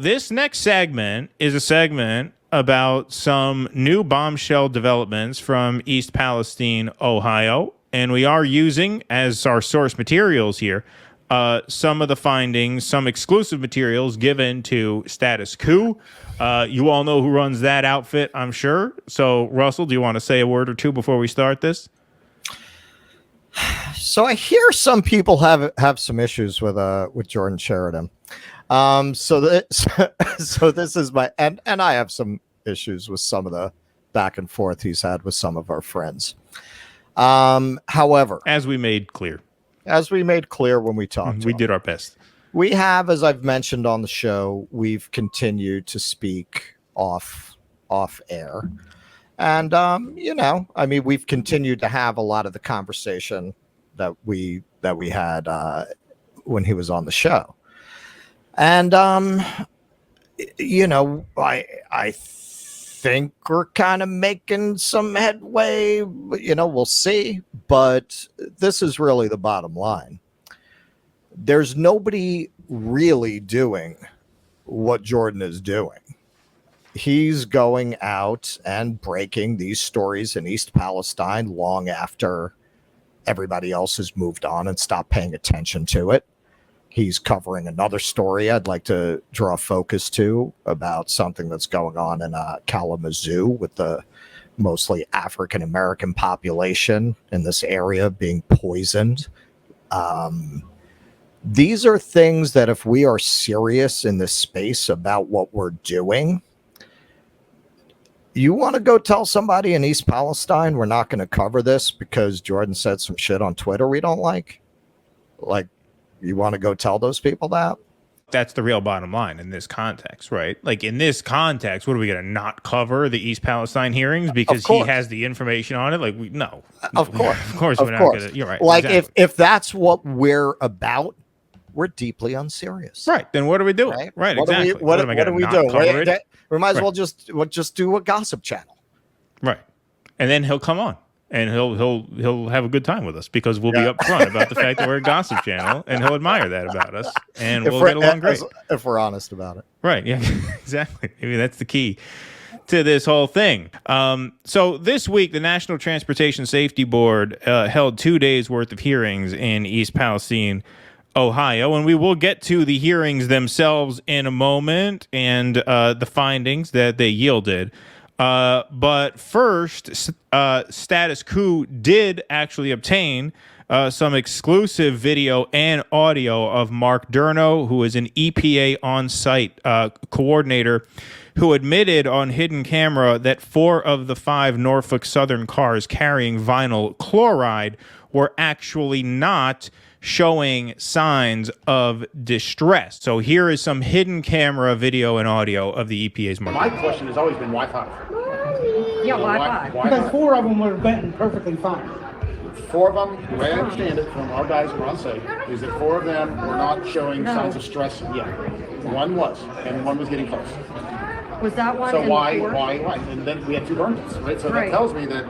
this next segment is a segment about some new bombshell developments from East Palestine, Ohio. And we are using, as our source materials here, some of the findings, some exclusive materials given to Status Quo. You all know who runs that outfit, I'm sure. So, Russell, do you want to say a word or two before we start this? So I hear some people have some issues with Jordan Sheridan. So this is my and I have some issues with some of the back and forth he's had with some of our friends. However, as we made clear when we talked, we did our best. We have, as I've mentioned on the show, we've continued to speak off air. And, we've continued to have a lot of the conversation that we had when he was on the show. And, I think we're kind of making some headway, we'll see. But this is really the bottom line. There's nobody really doing what Jordan is doing. He's going out and breaking these stories in East Palestine long after everybody else has moved on and stopped paying attention to it. He's covering another story I'd like to draw focus to about something that's going on in Kalamazoo with the mostly African-American population in this area being poisoned. These are things that if we are serious in this space about what we're doing, you want to go tell somebody in East Palestine we're not going to cover this because Jordan said some shit on Twitter we don't like? Like, you want to go tell those people that? That's the real bottom line in this context, right? Like, in this context, what are we going to not cover the East Palestine hearings because he has the information on it? Like, no. Of course. Of course we're not going to. You're right. Like, exactly. if that's what we're about, we're deeply unserious. Right. Then what are we doing? Right. Exactly. What are we doing? We might as well just do a gossip channel. Right. And then he'll come on and he'll have a good time with us because we'll be upfront about the fact that we're a gossip channel, and he'll admire that about us, and we'll get along great. If we're honest about it. Right. Yeah, exactly. Maybe that's the key to this whole thing. So this week, the National Transportation Safety Board held 2 days worth of hearings in East Palestine, Ohio, and we will get to the hearings themselves in a moment and the findings that they yielded. But first, Status Quo did actually obtain some exclusive video and audio of Mark Durno, who is an EPA on-site coordinator, who admitted on hidden camera that 4 of the 5 Norfolk Southern cars carrying vinyl chloride were actually not showing signs of distress. So here is some hidden camera video and audio of the EPA's Mark. My question has always been why 5? Yeah, why 5? Because 4 of them would have been perfectly fine. 4 of them, the way I understand it from our guys who are on site, is that 4 of them were not showing signs of stress yet. 1 was, and 1 was getting close. Was that one? So why? And then we had 2 burn pits, right? So that tells me that,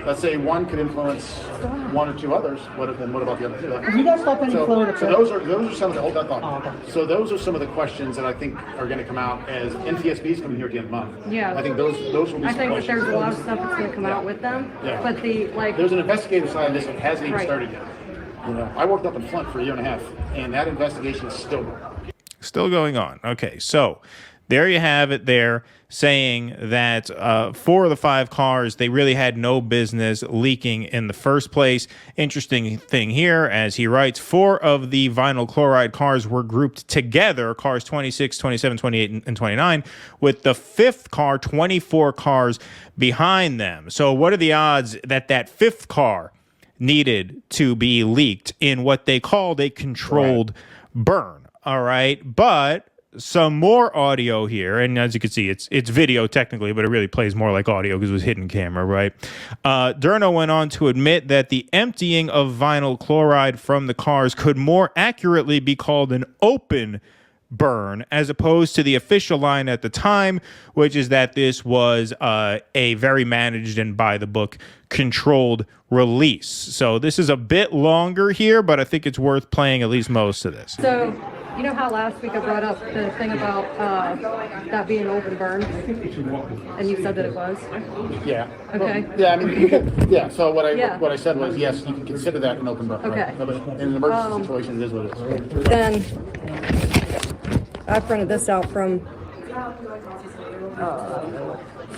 let's say 1 could influence 1 or 2 others. What about the other 2? Have you guys stopped any fluid? So those are some of the hold that thought. Oh, okay. So those are some of the questions that I think are going to come out as NTSB is coming here at the end of the month. Yeah. I think those will be some questions. I think there's a lot of stuff that's going to come out with them. Yeah. But there's an investigative side of this that hasn't even started yet. I worked up in Flint for 1.5 years, and that investigation is still going on. Still going on. Okay, so there you have it there, saying that 4 of the 5 cars, they really had no business leaking in the first place. Interesting thing here, as he writes, 4 of the vinyl chloride cars were grouped together, cars 26, 27, 28, and 29, with the 5th car, 24 cars behind them. So what are the odds that that 5th car needed to be leaked in what they called a controlled burn? All right, but some more audio here, and as you can see, it's video technically, but it really plays more like audio because it was hidden camera, right? Durno went on to admit that the emptying of vinyl chloride from the cars could more accurately be called an open burn, as opposed to the official line at the time, which is that this was a very managed and by-the-book controlled release. So this is a bit longer here, but I think it's worth playing at least most of this. So You know how last week I brought up the thing about that being open burn, and you said that it was. Yeah. Okay. Well, yeah, I mean, you can, yeah. So what Yeah. I said was yes, you can consider that an open burn. Okay. Right? But in an emergency situation, it is what it is. Then I printed this out from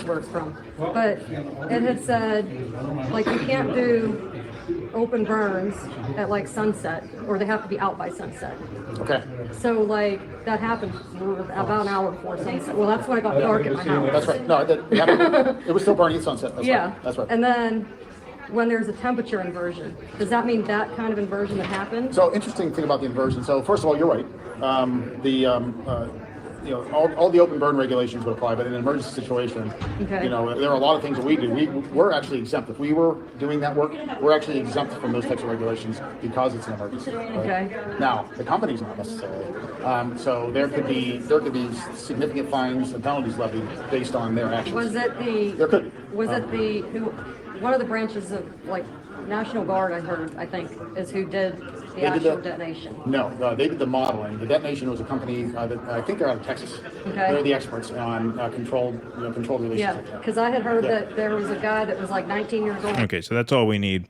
where it's from, but it had said like you can't do open burns at like sunset, or they have to be out by sunset. Okay. So like that happened about an hour before sunset. Well, that's when it got dark at my house. That's right. No, it was still burning at sunset. That's Yeah. right. That's right. And then when there's a temperature inversion, does that mean that kind of inversion that happened? So interesting thing about the inversion. So first of all, you're right. All the open burn regulations would apply, but in an emergency situation, Okay. there are a lot of things that we do. We're actually exempt. If we were doing that work, we're actually exempt from those types of regulations because it's an emergency. Right? Okay. Now, the company's not necessarily. So there could be significant fines and penalties levied based on their actions. Was it There could. one of the branches of like National Guard? I think is who did the They did actual the- detonation. No, they did the modeling. The detonation was a company that I think they're out of Texas. Okay. They're the experts on controlled releases. Yeah, like that. because I had heard Yeah. that there was a guy that was like 19 years old. Okay, so that's all we need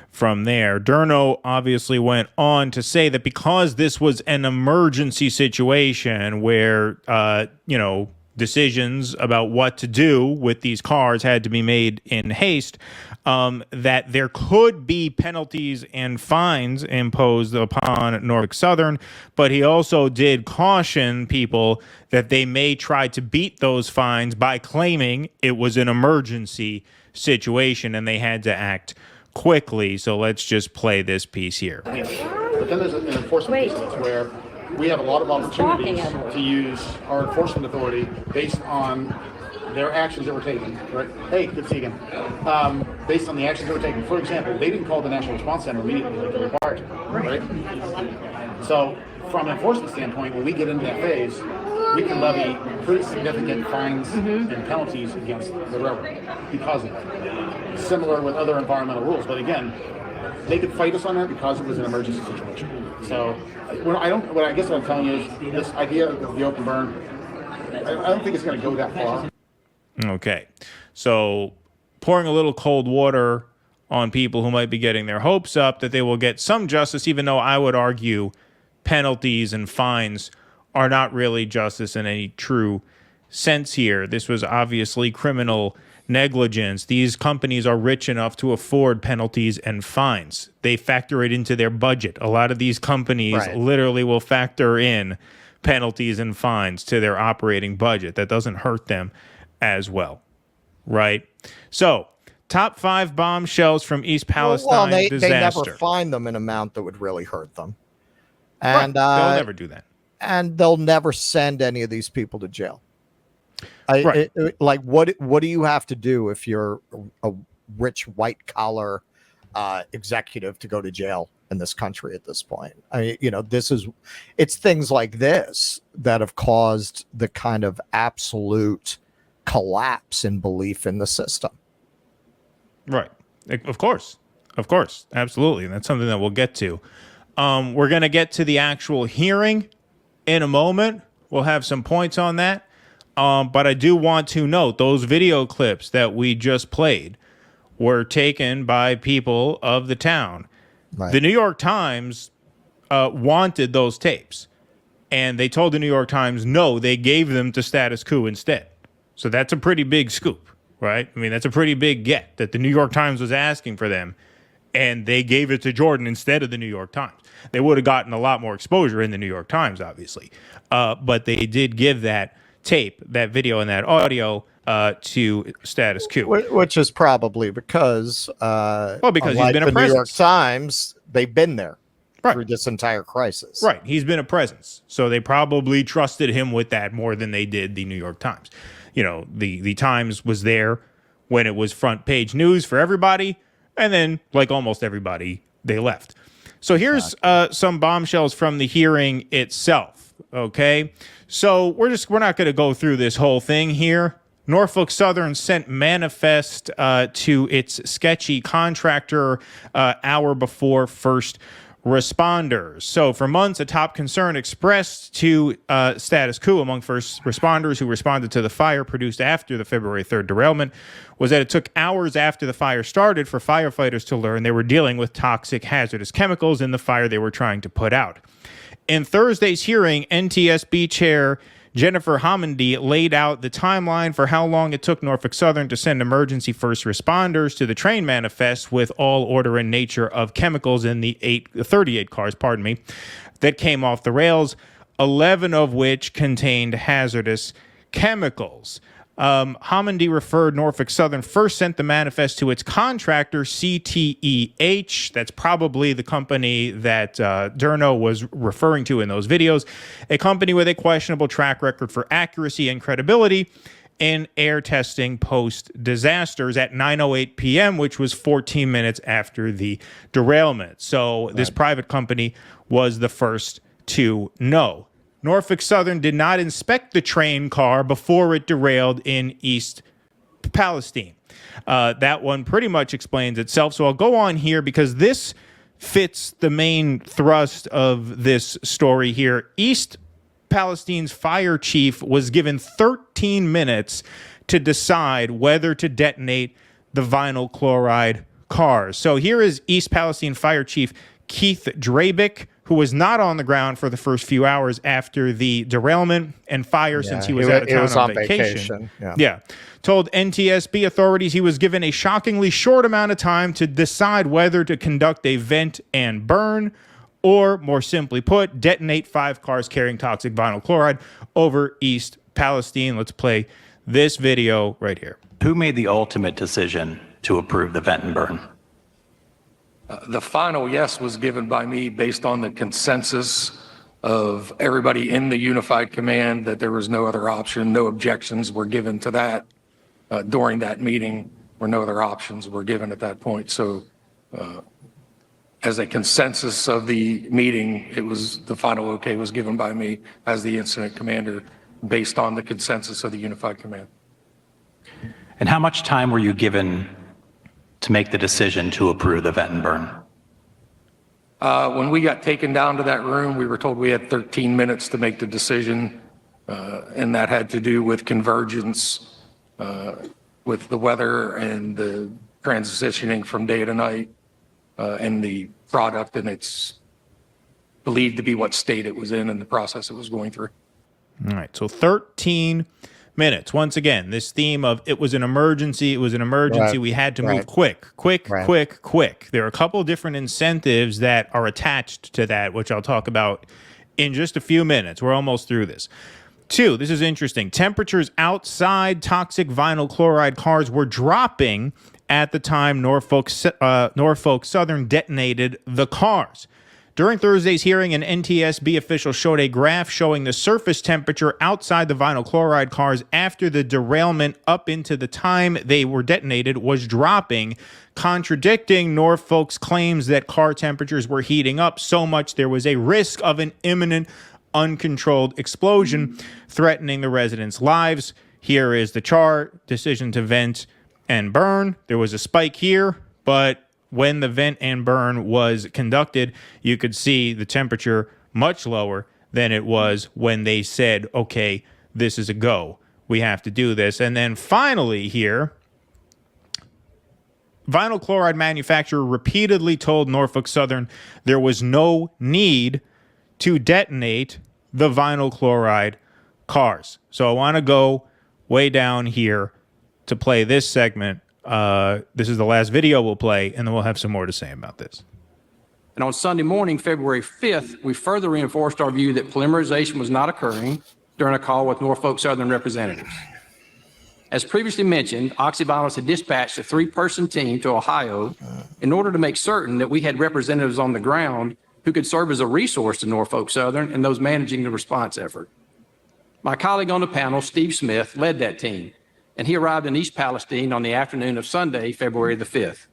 from there. Durno obviously went on to say that because this was an emergency situation where, decisions about what to do with these cars had to be made in haste, that there could be penalties and fines imposed upon Norfolk Southern, but he also did caution people that they may try to beat those fines by claiming it was an emergency situation and they had to act quickly. So let's just play this piece here. But then there's an enforcement piece where we have a lot of opportunities to use our enforcement authority based on their actions that were taken. Right? Hey, good to see you again. Based on the actions that were taken. For example, they didn't call the National Response Center immediately like they required to. Right? So from an enforcement standpoint, when we get into that phase, we can levy pretty significant fines and penalties against the railroad because of that. Similar with other environmental rules, but again, they could fight us on that because it was an emergency situation. So, what I guess what I'm telling you is this idea of the open burn. I don't think it's going to go that far. Okay, so pouring a little cold water on people who might be getting their hopes up that they will get some justice, even though I would argue penalties and fines are not really justice in any true sense here. This was obviously criminal negligence. These companies are rich enough to afford penalties and fines. They factor it into their budget. A lot of these companies literally will factor in penalties and fines to their operating budget. That doesn't hurt them as well, right? So, top 5 bombshells from East Palestine they disaster. never find them an amount that would really hurt them. Right. And They'll never do that. And they'll never send any of these people to jail. Right. What do you have to do if you're a rich white collar executive to go to jail in this country at this point? It's things like this that have caused the kind of absolute collapse in belief in the system. Right. Of course. Absolutely. And that's something that we'll get to. We're going to get to the actual hearing in a moment. We'll have some points on that. But I do want to note those video clips that we just played were taken by people of the town. Right. The New York Times wanted those tapes, and they told the New York Times no, they gave them to Status Quo instead. So that's a pretty big scoop, right? I mean, that's a pretty big get that the New York Times was asking for them, and they gave it to Jordan instead of the New York Times. They would have gotten a lot more exposure in the New York Times, obviously. But they did give that tape, that video and that audio to Status Quo. Which is probably because because he's been a presence. The New York Times, they've been there right. through this entire crisis. Right. He's been a presence. So they probably trusted him with that more than they did the New York Times. You know, the Times was there when it was front page news for everybody. And then, like almost everybody, they left. So here's some bombshells from the hearing itself. Okay. So we're not going to go through this whole thing here. Norfolk Southern sent manifest to its sketchy contractor hour before first responders. So for months, a top concern expressed to status quo among first responders who responded to the fire produced after the February 3rd derailment was that it took hours after the fire started for firefighters to learn they were dealing with toxic hazardous chemicals in the fire they were trying to put out. In Thursday's hearing, NTSB Chair Jennifer Homendy laid out the timeline for how long it took Norfolk Southern to send emergency first responders to the train manifest with all order and nature of chemicals in the 38 cars, that came off the rails, 11 of which contained hazardous chemicals. Homendy referred Norfolk Southern first sent the manifest to its contractor, CTEH. That's probably the company that Durno was referring to in those videos, a company with a questionable track record for accuracy and credibility in air testing post-disasters at 9:08 p.m., which was 14 minutes after the derailment. So this private company was the first to know. Norfolk Southern did not inspect the train car before it derailed in East Palestine. That one pretty much explains itself. So I'll go on here because this fits the main thrust of this story here. East Palestine's fire chief was given 13 minutes to decide whether to detonate the vinyl chloride cars. So here is East Palestine Fire Chief Keith Drabick, who was not on the ground for the first few hours after the derailment and fire since he was out of town on vacation. Yeah. Told NTSB authorities he was given a shockingly short amount of time to decide whether to conduct a vent and burn or, more simply put, detonate 5 cars carrying toxic vinyl chloride over East Palestine. Let's play this video right here. Who made the ultimate decision to approve the vent and burn? The final yes was given by me based on the consensus of everybody in the unified command that there was no other option. No objections were given to that during that meeting, where no other options were given at that point. So as a consensus of the meeting, it was the final okay was given by me as the incident commander based on the consensus of the unified command. And how much time were you given to make the decision to approve the vent and burn? When we got taken down to that room, we were told we had 13 minutes to make the decision, and that had to do with convergence with the weather and the transitioning from day to night and the product, and it's believed to be what state it was in and the process it was going through. All right, so 13 minutes. Once again, this theme of it was an emergency, Right. we had to move Right. quick. Right. There are a couple different incentives that are attached to that, which I'll talk about in just a few minutes. We're almost through this. 2, this is interesting. Temperatures outside toxic vinyl chloride cars were dropping at the time Norfolk Southern detonated the cars. During Thursday's hearing, an NTSB official showed a graph showing the surface temperature outside the vinyl chloride cars after the derailment up into the time they were detonated was dropping, contradicting Norfolk's claims that car temperatures were heating up so much there was a risk of an imminent, uncontrolled explosion threatening the residents' lives. Here is the chart. Decision to vent and burn. There was a spike here, but when the vent and burn was conducted, you could see the temperature much lower than it was when they said, okay, this is a go. We have to do this. And then finally here, vinyl chloride manufacturer repeatedly told Norfolk Southern there was no need to detonate the vinyl chloride cars. So I want to go way down here to play this segment. This is the last video we'll play, and then we'll have some more to say about this. And on Sunday morning, February 5th, we further reinforced our view that polymerization was not occurring during a call with Norfolk Southern representatives. As previously mentioned, Oxyvinyls had dispatched a 3-person team to Ohio in order to make certain that we had representatives on the ground who could serve as a resource to Norfolk Southern and those managing the response effort. My colleague on the panel, Steve Smith, led that team, and he arrived in East Palestine on the afternoon of Sunday, February the 5th.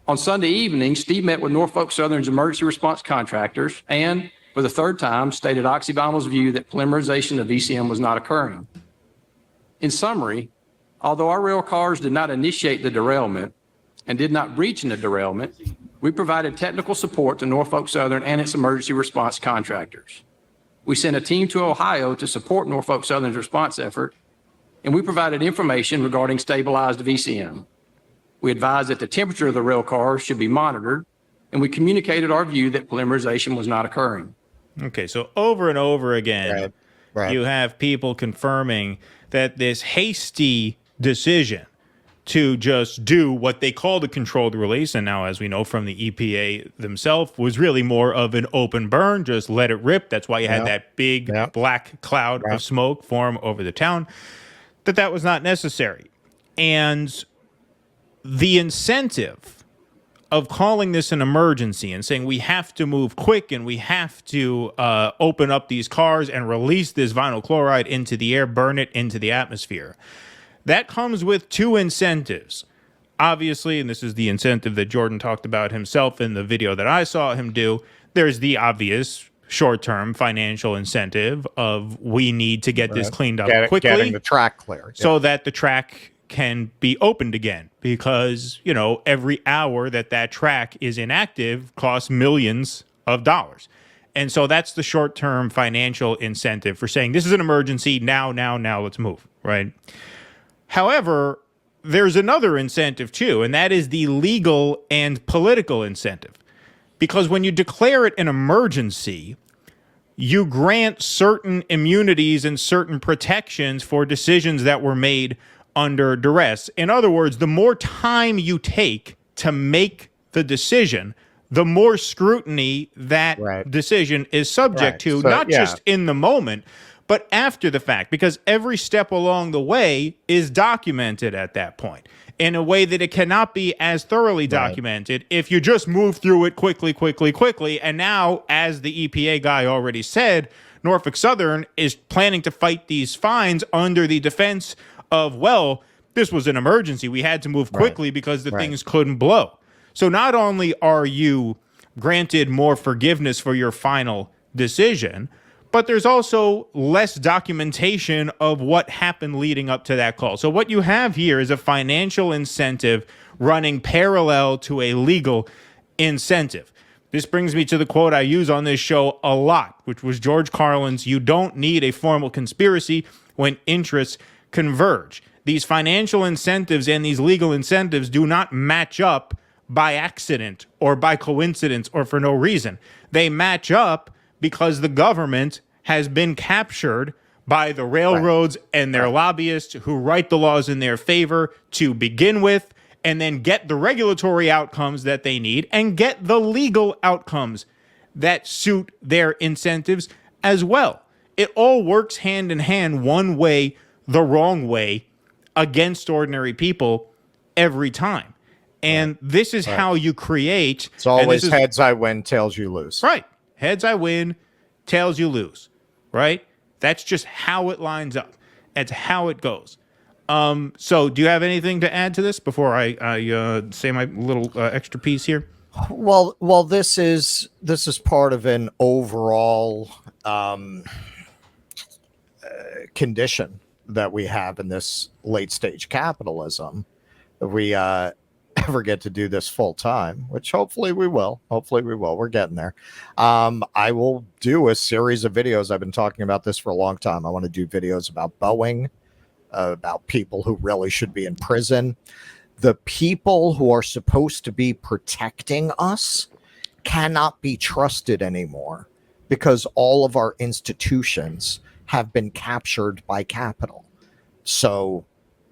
On Sunday evening, Steve met with Norfolk Southern's emergency response contractors and, for the 3rd time, stated Oxyvinyl's view that polymerization of VCM was not occurring. In summary, although our rail cars did not initiate the derailment and did not breach in the derailment, We provided technical support to Norfolk Southern and its emergency response contractors. We sent a team to Ohio to support Norfolk Southern's response effort, and we provided information regarding stabilized VCM. We advised that the temperature of the rail cars should be monitored, and we communicated our view that polymerization was not occurring. Okay, so over and over again, Right. you have people confirming that this hasty decision to just do what they called a controlled release, and now, as we know from the EPA themselves, was really more of an open burn, just let it rip. That's why you had that big black cloud of smoke form over the town, that was not necessary. And the incentive of calling this an emergency and saying we have to move quick and we have to open up these cars and release this vinyl chloride into the air, burn it into the atmosphere, that comes with two incentives. Obviously, and this is the incentive that Jordan talked about himself in the video that I saw him do, there's the obvious short-term financial incentive of we need to get this cleaned up quickly. Getting the track clear. So that the track can be opened again, because, you know, every hour that track is inactive costs millions of dollars. And so that's the short-term financial incentive for saying this is an emergency, now, let's move, right? However, there's another incentive too, and that is the legal and political incentive. Because when you declare it an emergency, you grant certain immunities and certain protections for decisions that were made under duress. In other words, the more time you take to make the decision, the more scrutiny that decision is subject to, not just in the moment, but after the fact, because every step along the way is documented at that point in a way that it cannot be as thoroughly documented if you just move through it quickly. And now, as the EPA guy already said, Norfolk Southern is planning to fight these fines under the defense of, well, this was an emergency. We had to move quickly because the things couldn't blow. So not only are you granted more forgiveness for your final decision, but there's also less documentation of what happened leading up to that call. So what you have here is a financial incentive running parallel to a legal incentive. This brings me to the quote I use on this show a lot, which was George Carlin's, "You don't need a formal conspiracy when interests converge." These financial incentives and these legal incentives do not match up by accident or by coincidence or for no reason. They match up because the government has been captured by the railroads and their lobbyists who write the laws in their favor to begin with, and then get the regulatory outcomes that they need and get the legal outcomes that suit their incentives as well. It all works hand in hand, one way, the wrong way, against ordinary people every time. And this is how you create. It's always heads I win, tails you lose. Right. Heads I win, tails you lose. Right? That's just how it lines up. That's how it goes. So do you have anything to add to this before I say my little extra piece here? Well, this is part of an overall condition that we have in this late stage capitalism. If we ever get to do this full time, which hopefully we will. We're getting there. I will do a series of videos. I've been talking about this for a long time. I want to do videos about Boeing, about people who really should be in prison. The people who are supposed to be protecting us cannot be trusted anymore because all of our institutions have been captured by capital. So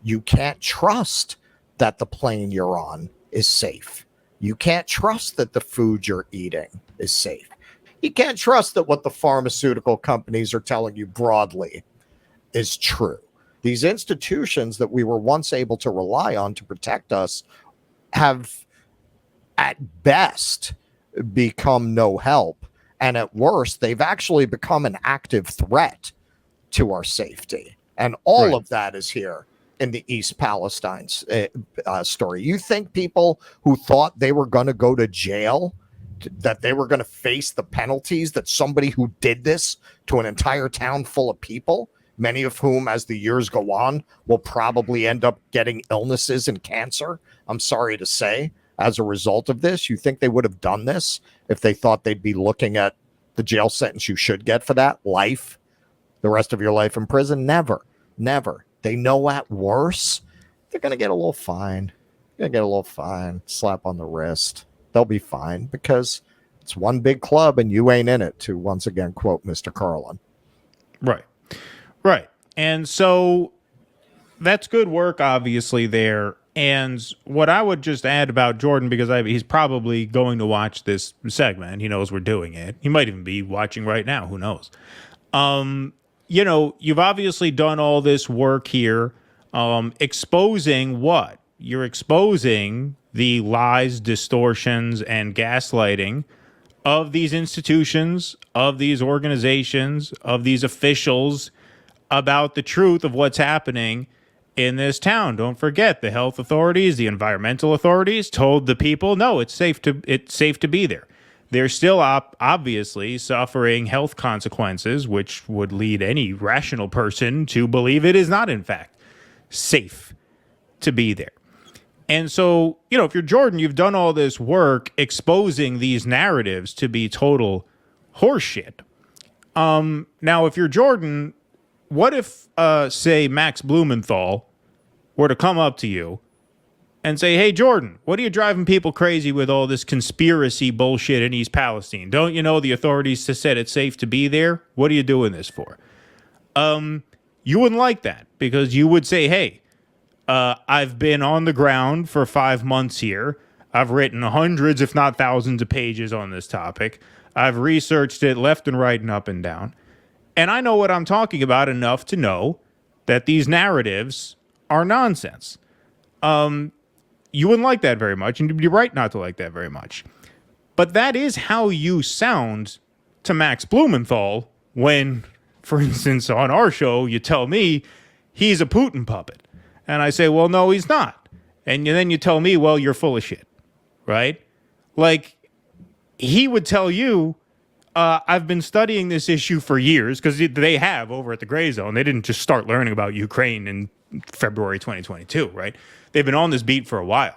you can't trust that the plane you're on is safe. You can't trust that the food you're eating is safe. You can't trust that what the pharmaceutical companies are telling you broadly is true. These institutions that we were once able to rely on to protect us have, at best, become no help. And at worst, they've actually become an active threat to our safety. And all of that is here in the East Palestine story. You think people who thought they were going to go to jail, that they were going to face the penalties that somebody who did this to an entire town full of people, many of whom, as the years go on, will probably end up getting illnesses and cancer, I'm sorry to say, as a result of this? You think they would have done this if they thought they'd be looking at the jail sentence you should get for that? Life, the rest of your life in prison? Never. They know at worst they're going to get a little fine. Slap on the wrist. They'll be fine because it's one big club and you ain't in it, to once again quote Mr. Carlin. Right. And so that's good work, obviously, there. And what I would just add about Jordan, because he's probably going to watch this segment. He knows we're doing it. He might even be watching right now. Who knows? You've obviously done all this work here, exposing what? You're exposing the lies, distortions, and gaslighting of these institutions, of these organizations, of these officials about the truth of what's happening in this town. Don't forget, the health authorities, the environmental authorities told the people, no, it's safe to be there. They're still obviously suffering health consequences, which would lead any rational person to believe it is not, in fact, safe to be there. And so, if you're Jordan, you've done all this work exposing these narratives to be total horseshit. Now, if you're Jordan, what if, say, Max Blumenthal were to come up to you and say, hey, Jordan, what are you driving people crazy with all this conspiracy bullshit in East Palestine? Don't you know the authorities said it's safe to be there? What are you doing this for? You wouldn't like that, because you would say, hey, I've been on the ground for 5 months here. I've written hundreds, if not thousands, of pages on this topic. I've researched it left and right and up and down. And I know what I'm talking about enough to know that these narratives are nonsense. You wouldn't like that very much, and you'd be right not to like that very much. But that is how you sound to Max Blumenthal when, for instance, on our show, you tell me he's a Putin puppet. And I say, well, no, he's not. And then you tell me, well, you're full of shit, right? Like, he would tell you, I've been studying this issue for years, because they have over at the Gray Zone. They didn't just start learning about Ukraine in February 2022, right? They've been on this beat for a while.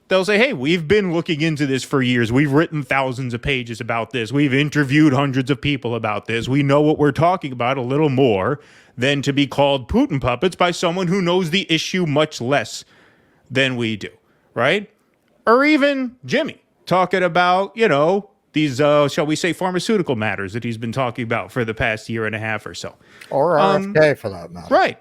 They'll say, hey, we've been looking into this for years. We've written thousands of pages about this. We've interviewed hundreds of people about this. We know what we're talking about a little more than to be called Putin puppets by someone who knows the issue much less than we do, right? Or even Jimmy talking about, these, shall we say, pharmaceutical matters that he's been talking about for the past year and a half or so. Or RFK, for that matter. Right.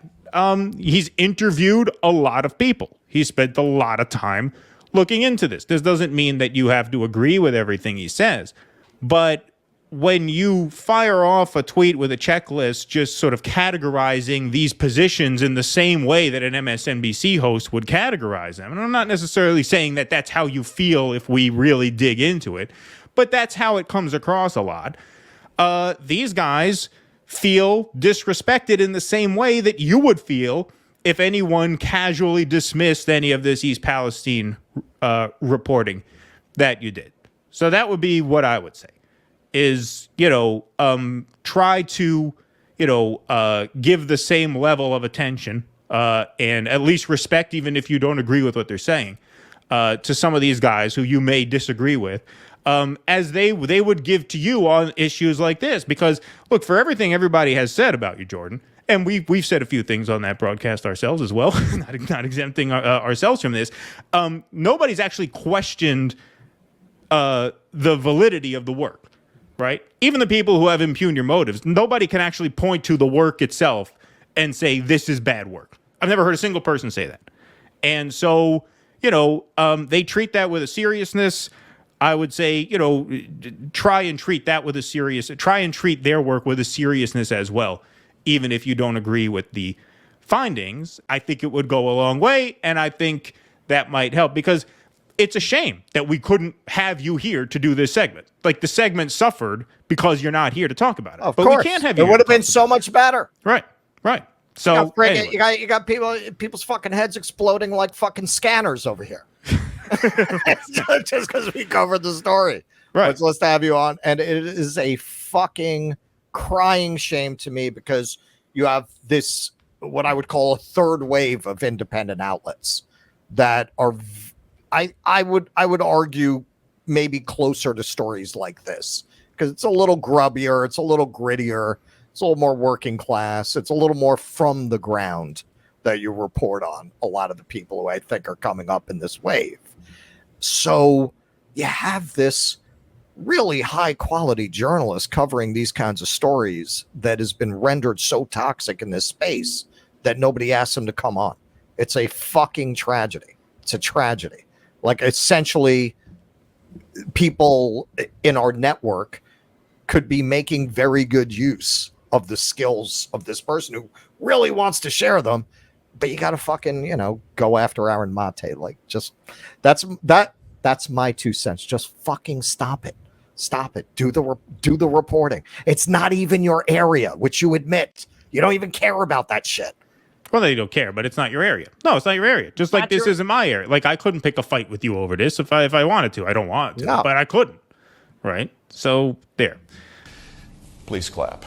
He's interviewed a lot of people. He spent a lot of time looking into this. This doesn't mean that you have to agree with everything he says, but when you fire off a tweet with a checklist just sort of categorizing these positions in the same way that an MSNBC host would categorize them, and I'm not necessarily saying that that's how you feel if we really dig into it, but that's how it comes across a lot. These guys feel disrespected in the same way that you would feel if anyone casually dismissed any of this East Palestine reporting that you did. So that would be what I would say is, try to, give the same level of attention and at least respect, even if you don't agree with what they're saying, to some of these guys who you may disagree with, as they would give to you on issues like this. Because, look, for everything everybody has said about you, Jordan, and we've said a few things on that broadcast ourselves as well, not exempting ourselves from this, nobody's actually questioned the validity of the work, right? Even the people who have impugned your motives, nobody can actually point to the work itself and say, this is bad work. I've never heard a single person say that. And so, they treat that with a seriousness. I would say, try and treat their work with a seriousness as well, even if you don't agree with the findings. I think it would go a long way, and I think that might help, because it's a shame that we couldn't have you here to do this segment. Like, the segment suffered because you're not here to talk about it. Of but course. We can't have you. It would have been so much better. Right. So anyway. you got people's fucking heads exploding like fucking scanners over here. Just because we covered the story. Right. Let's have you on. And it is a fucking crying shame to me, because you have this, what I would call a third wave of independent outlets that are I would argue maybe closer to stories like this because it's a little grubbier, it's a little grittier, it's a little more working class, it's a little more from the ground that you report on a lot of the people who I think are coming up in this wave. So you have this really high quality journalist covering these kinds of stories that has been rendered so toxic in this space that nobody asked him to come on. It's a fucking tragedy. It's a tragedy. Like, essentially, people in our network could be making very good use of the skills of this person who really wants to share them, but you got to fucking, go after Aaron Mate. Like, just that's my 2 cents. Just fucking stop it. Stop it. Do the reporting. It's not even your area, which you admit. You don't even care about that shit. Well, they don't care, but it's not your area. No, it's not your area. Just like this isn't my area. Like, I couldn't pick a fight with you over this if I wanted to. I don't want to, but I couldn't. Right? So there. Please clap.